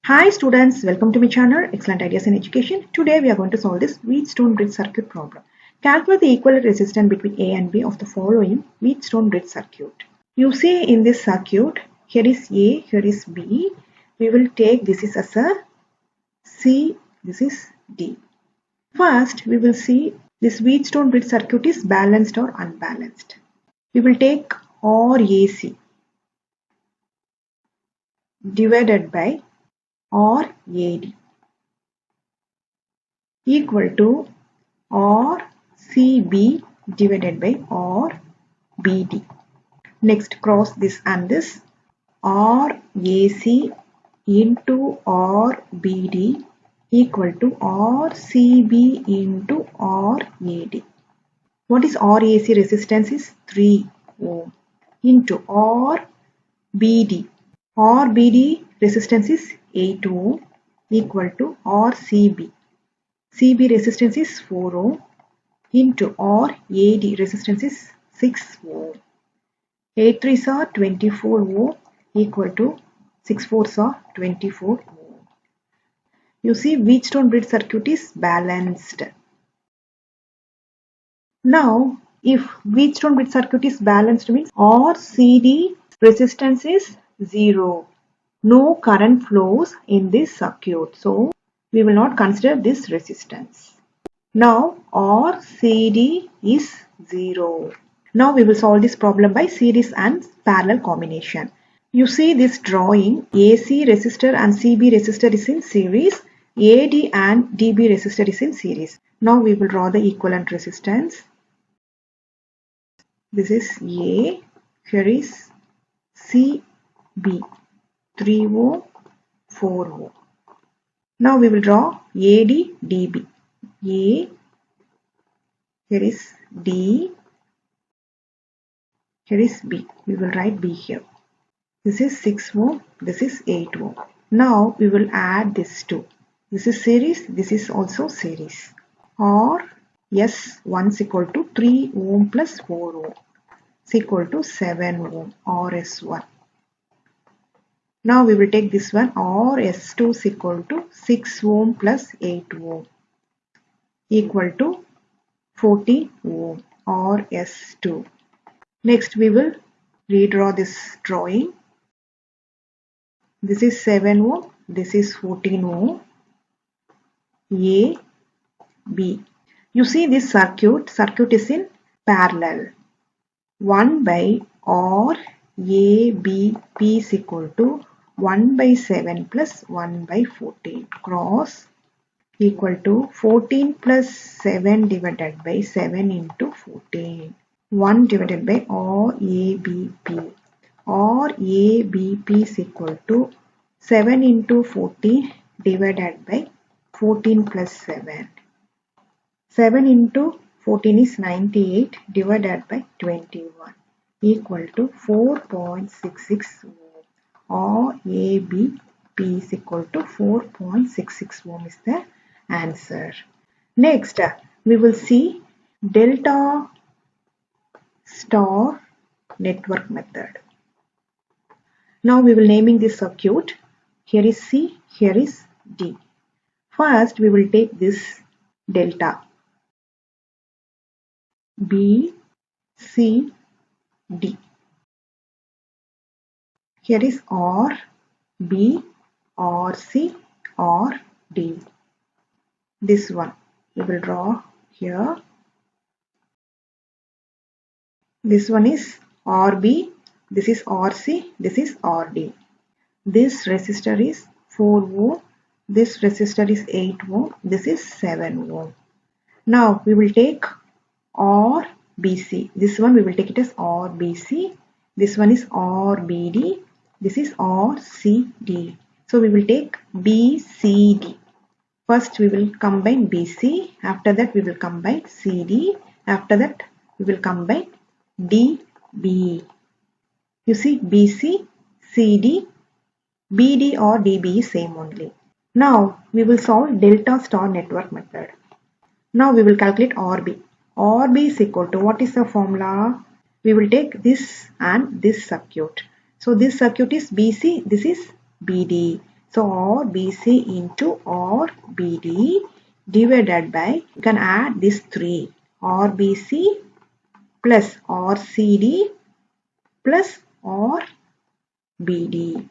Hi students, welcome to my channel Excellent Ideas in Education. Today we are going to solve this wheatstone bridge circuit problem. Calculate the equivalent resistance between A and B of the following wheatstone bridge circuit. You see in this circuit, here is A, here is B. We will take this is as a C, this is D. First we will see this wheatstone bridge circuit is balanced or unbalanced. We will take RAC divided by RAD equal to RCB divided by RBD. Next cross this and this. RAC into RBD equal to RCB into RAD. What is RAC resistance is 3 ohm into RBD. RBD resistance is 8 ohm equal to RCB. CB resistance is 4 ohm into RAD resistance is 6 ohm. 8 3s are 24 ohm equal to 6 4s are 24 ohm. You see wheatstone bridge circuit is balanced. Now if wheatstone bridge circuit is balanced means RCD resistance is 0. No current flows in this circuit. So we will not consider this resistance. Now RCD is 0. Now we will solve this problem by series and parallel combination. You see this drawing, AC resistor and CB resistor is in series, AD and DB resistor is in series. Now we will draw the equivalent resistance. This is A, here is CB, 3 ohm, 4 ohm. Now we will draw AD, DB. A, here is D, here is B. We will write B here. This is 6 ohm, this is 8 ohm. Now we will add this two. This is series, this is also series. Or S1 is equal to 3 ohm plus 4 ohm is equal to 7 ohm or S1. Now we will take this one or S2 is equal to 6 ohm plus 8 ohm equal to 40 ohm or S2. Next we will redraw this drawing. This is 7 ohm, this is 14 ohm, A, B. You see this circuit is in parallel. 1 by R, A, B, P is equal to 1 by 7 plus 1 by 14 cross equal to 14 plus 7 divided by 7 into 14. 1 divided by RABP. RABP is equal to 7 into 14 divided by 14 plus 7. 7 into 14 is 98 divided by 21 equal to 4.66 ohm. RABP is equal to 4.66 ohm is the answer. Next we will see delta star network method. Now we will naming this circuit. Here is C, here is D. First we will take this delta B, C, D. Here is R, B, R, C, R, D. This one we will draw here. This one is RB, this is RC, this is RD. This resistor is 4 ohm, this resistor is 8 ohm, this is 7 ohm. Now we will take RBC. This one we will take it as RBC. This one is RBD. This is RCD. So we will take BCD. First we will combine BC. After that we will combine CD. After that we will combine DB. You see BC, CD, BD or DB is same only. Now we will solve delta star network method. Now we will calculate RB. RB is equal to, what is the formula? We will take this and this circuit. So this circuit is BC, this is BD. So RBC into RBD divided by, you can add this 3. RBC plus RCD plus RBD.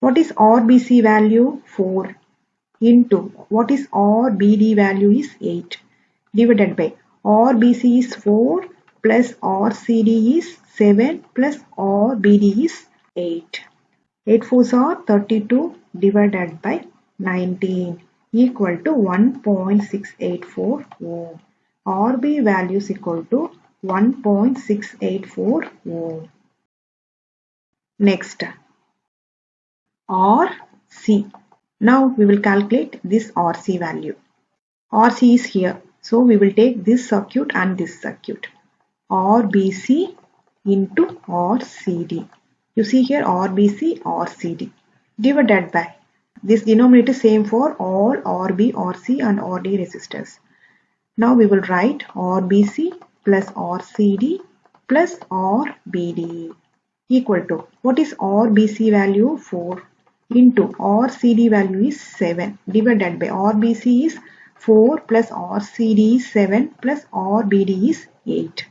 What is RBC value? 4 into what is RBD value is 8 divided by RBC is 4 plus RCD is 7 plus RBD is 8. 8 fours are 32 divided by 19 equal to 1.684 ohm. RB value is equal to 1.684 ohm. Next, RC. Now we will calculate this RC value. RC is here. So we will take this circuit and this circuit. RBC into RCD. You see here RBC, RCD divided by, this denominator same for all RB, RC and RD resistors. Now we will write RBC plus RCD plus RBD equal to, what is RBC value? 4 into RCD value is 7 divided by RBC is 4 plus RCD is 7 plus RBD is 8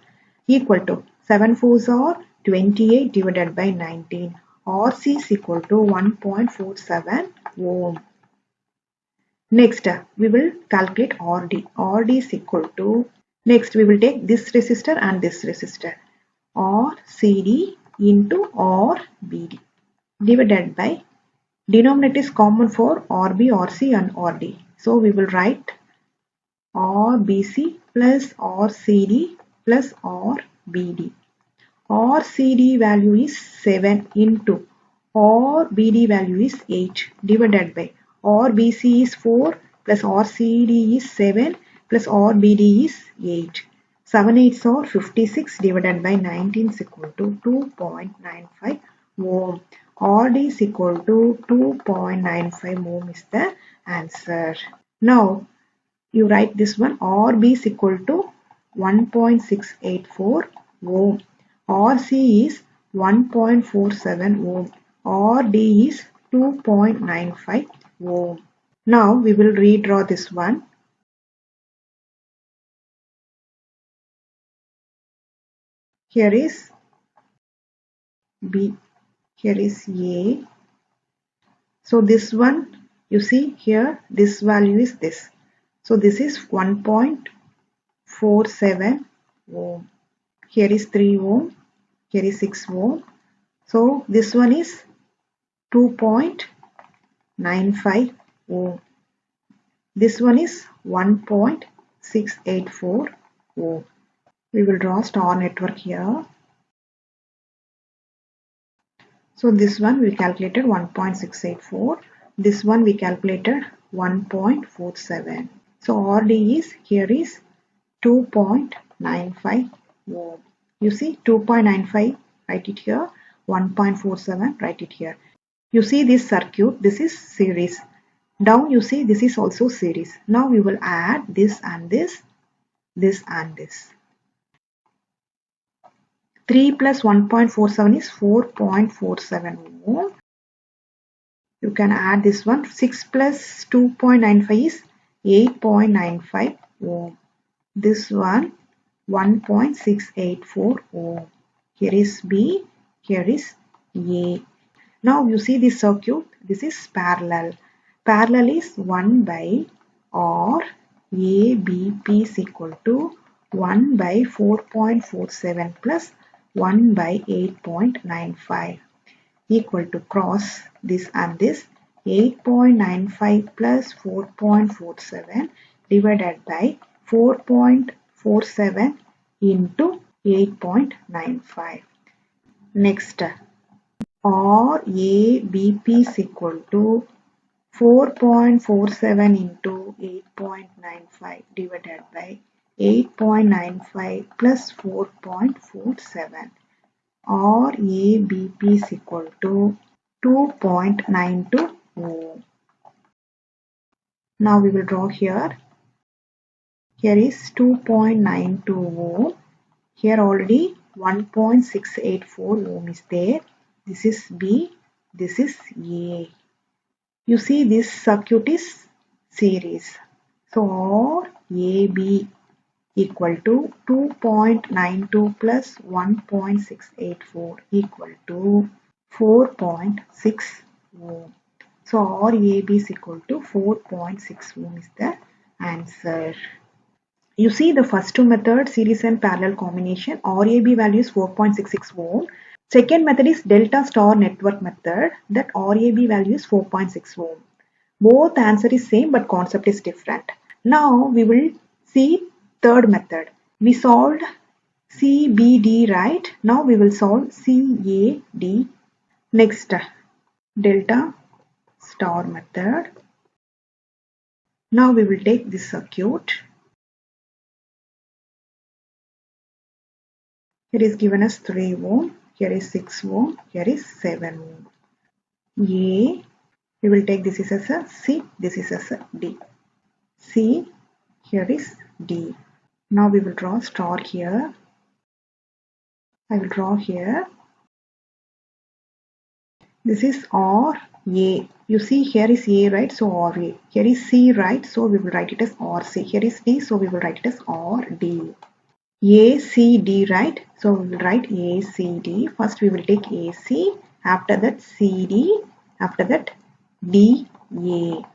equal to 7 fours are 28 divided by 19. RC is equal to 1.47 ohm. Next, we will calculate RD. RD is equal to, next we will take this resistor and this resistor. RCD into RBD divided by, denominator is common for RB, RC and RD. So we will write RBC plus RCD plus RBD. RCD value is 7 into RBD value is 8 divided by RBC is 4 plus RCD is 7 plus RBD is 8. 7 8s are 56 divided by 19 is equal to 2.95 ohm. RD is equal to 2.95 ohm is the answer. Now you write this one, RB is equal to 1.684 ohm. RC is 1.47 ohm. RD is 2.95 ohm. Now we will redraw this one. Here is B. Here is A. So this one, you see here, this value is this. So this is 1.47 ohm. Here is 3 ohm. Here is 6 ohm. So this one is 2.95 ohm. This one is 1.684 ohm. We will draw star network here. So this one we calculated 1.684. This one we calculated 1.47. So RD is, here is 2.95 ohm. You see 2.95, write it here. 1.47, write it here. You see this circuit, this is series. Down you see this is also series. Now we will add this and this and this. 3 plus 1.47 is 4.47 ohm. You can add this one. 6 plus 2.95 is 8.95 ohm. This one 1.684 ohm. Here is B, here is A. Now you see this circuit, this is parallel. Parallel is 1 by R ABP is equal to 1 by 4.47 plus 1 by 8.95 equal to cross this and this. 8.95 plus 4.47 divided by 4.47 into 8.95. Next, RABP is equal to 4.47 into 8.95 divided by 8.95 plus 4.47. RABP is equal to 2.92 ohm. Now we will draw here. Here is 2.92 ohm. Here already 1.684 ohm is there. This is B, this is A. You see this circuit is series. So R AB equal to 2.92 plus 1.684 equal to 4.6 ohm. So RAB is equal to 4.6 ohm is the answer. You see the first two methods, series and parallel combination, RAB value is 4.66 ohm. Second method is delta star network method, that RAB value is 4.6 ohm. Both answer is same but concept is different. Now we will see third method. We solved CBD, right? Now we will solve CAD. Next, delta star method. Now we will take this circuit. Here is given as 3 ohm, here is 6 ohm, here is 7 ohm. A, we will take this is as a C, this is as a D. C, here is D. Now we will draw star here. I will draw here. This is R A. You see here is A, right? So R A. Here is C, right? So we will write it as R C. Here is D, so we will write it as R D. A C D, right? So we will write A C D. First we will take A C. After that C D. After that D A.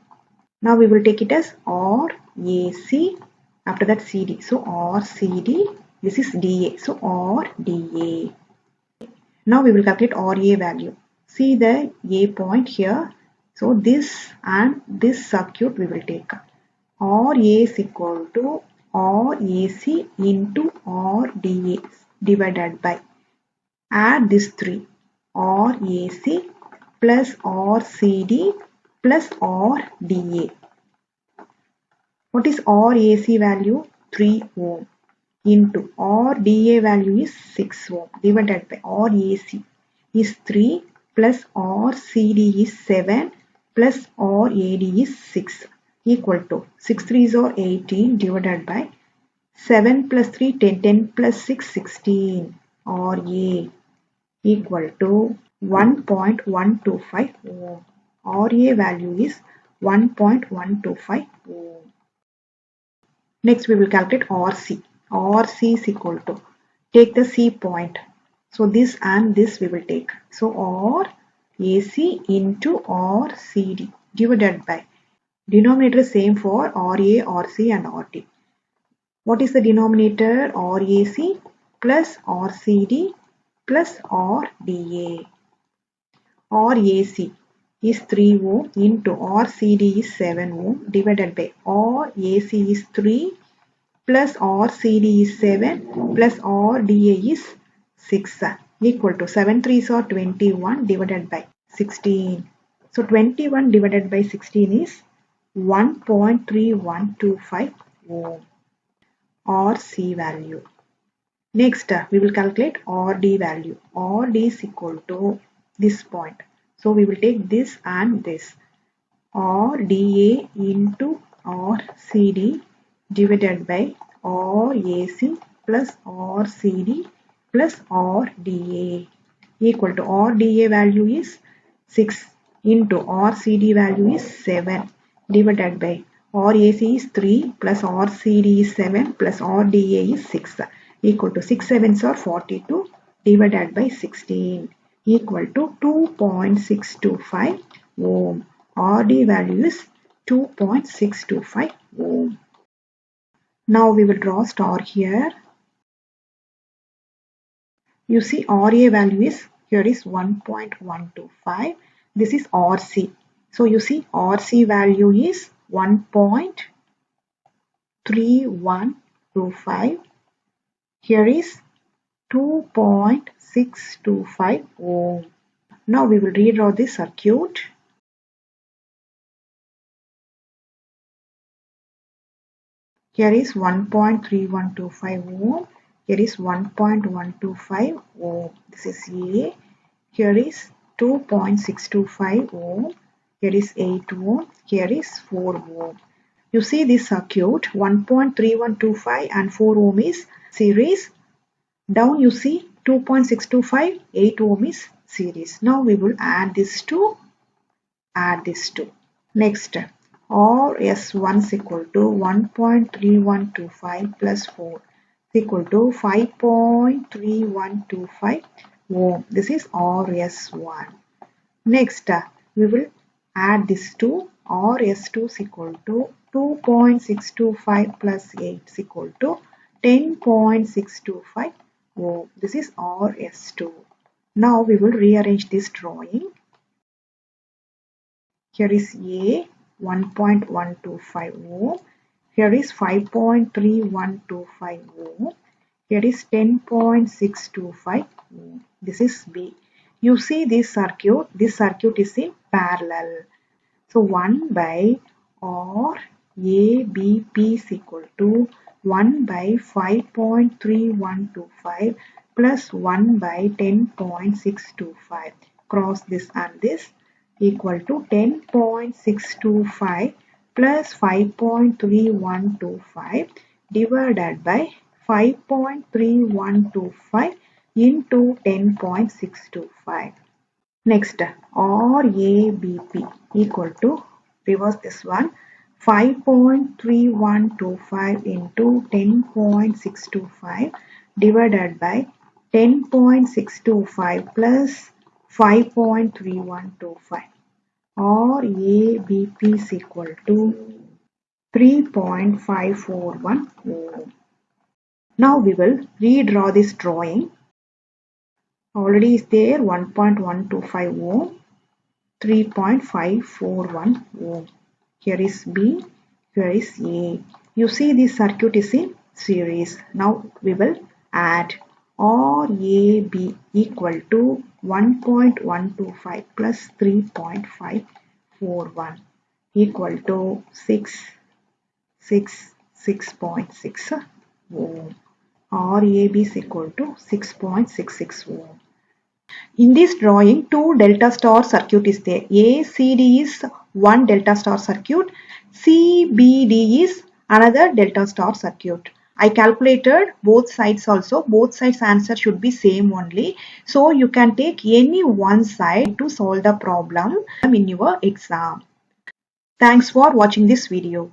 Now we will take it as R A C. After that C D. So R C D. This is D A. So R D A. Now we will calculate RA value. See the A point here. So this and this circuit we will take. RA is equal to RAC into RDA divided by. Add this 3. RAC plus RCD plus RDA. What is RAC value? 3 ohm into RDA value is 6 ohm divided by RAC is 3 plus RCD is 7 plus RAD is 6 equal to 6 3s are 18 divided by 7 plus 3 10, 10 plus 6 16 RA equal to 1.125 ohm. RA value is 1.125 ohm. Next we will calculate RC. RC is equal to, take the C point. So this and this we will take. So RAC into RCD divided by, denominator is same for RA, RC and RD. What is the denominator? RAC plus RCD plus RDA. RAC is 3 ohm into RCD is 7 ohm divided by RAC is 3 plus RCD is 7 plus RDA is 6 equal to 7 3s are 21 divided by 16. So 21 divided by 16 is 1.3125 ohm RC value. Next we will calculate RD value. RD is equal to this point. So we will take this and this. RDA into RCD divided by RAC plus RCD plus RDA equal to RDA value is 6 into RCD value is 7 divided by RAC is 3 plus RCD is 7 plus RDA is 6 equal to 6 7s are 42 divided by 16 equal to 2.625 ohm. RD value is 2.625 ohm. Now we will draw star here. You see RA value is, here is 1.125. This is RC. So you see RC value is 1.3125. Here is 2.625 ohm. Now we will redraw this circuit. Here is 1.3125 ohm. Here is 1.125 ohm. This is A. Here is 2.625 ohm. Here is 8 ohm. Here is 4 ohm. You see this circuit, 1.3125 and 4 ohm is series. Down you see 2.625, 8 ohm is series. Now we will add this to Next, RS1 is equal to 1.3125 plus 4 is equal to 5.3125 ohm. This is RS1. Next, we will add this to RS2 is equal to 2.625 plus 8 is equal to 10.625 ohm. This is RS2. Now we will rearrange this drawing. Here is A 1.125 ohm. Here is 5.3125 ohm. Here is 10.625 ohm. This is B. You see this circuit is in parallel. So 1 by R ABP is equal to 1 by 5.3125 plus 1 by 10.625. Cross this and this equal to 10.625 plus 5.3125 divided by 5.3125 into 10.625. Next, RABP equal to, reverse this one, 5.3125 into 10.625 divided by 10.625 plus 5.3125. RABP is equal to 3.541 ohm. Now we will redraw this drawing. Already is there 1.125 ohm, 3.541 ohm. Here is B, here is A. You see this circuit is in series. Now we will add RAB equal to 1.125 plus 3.541 equal to 6.6 ohm. RAB is equal to 6.66 ohm. In this drawing, two delta star circuit is there. ACD is one delta star circuit. CBD is another delta star circuit. I calculated both sides also. Both sides answer should be same only. So you can take any one side to solve the problem in your exam. Thanks for watching this video.